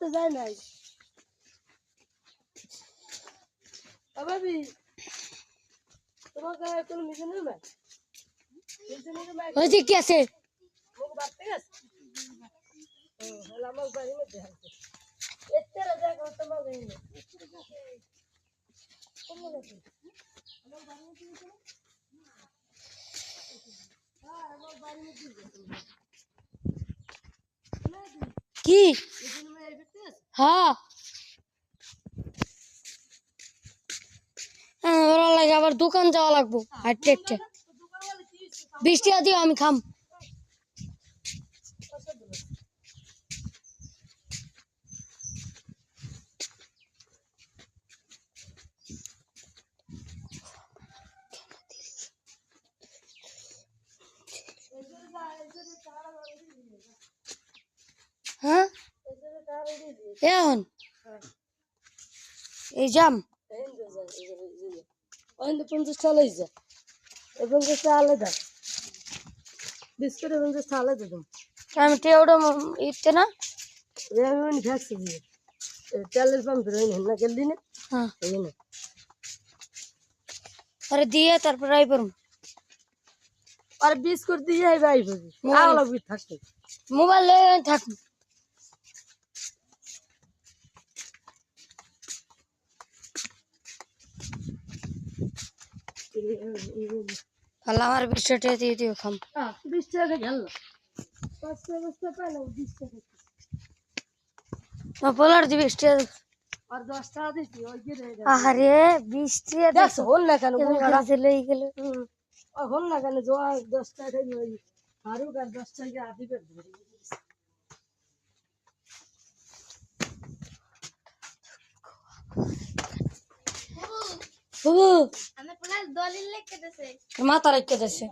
করতে যায় নাই ভাবি তোমাকে কোনো মিশন নেবে ওই যে কি আছে মুখ বাড়তে গেছে হ্যাঁ আমার বাড়ির মধ্যে আছে এতে রাজা করতে পারবে না কি হ্যাঁ ওরা লাগে আবার দোকান যাওয়া লাগবো হাঁটতে হাঁটতে 20 টাকা দিও আমি খাম হ্যাঁ এখন এই জাম 50 টাকা লইছে 50 টাকা আলাদা বিস্কুট 50 টাকা আলাদা দাও আমি টেউডো ইতে না রেমিন ভ্যাক্সি দিয়ে তেলের পাম্প রইন না গেল দিনে হ্যাঁ এই না আরে দিয়ে তারপর আই পারুম আর বিস্কুট দিয়ে আইবা আইবা আলো বি থাকতে মোবাইল লয়ে থাক আমার 20 টাকা দিয়ে দিও খাম 20 টাকা গেল 5 টাকা পাইলো 20 টাকা পোলার দি 20 টাকা আর 10 টাকা দিছি ওই যে আরে 20 টাকা দেখছ হল না কেন গাড়ি লই গেল হল না কেন জোয়া 10 টাকা ওই আরো 10 টাকা আদি করে দিবে বাবু আমি পুলিশ দলিল লিখে দিছে মাথা রেখে দেছে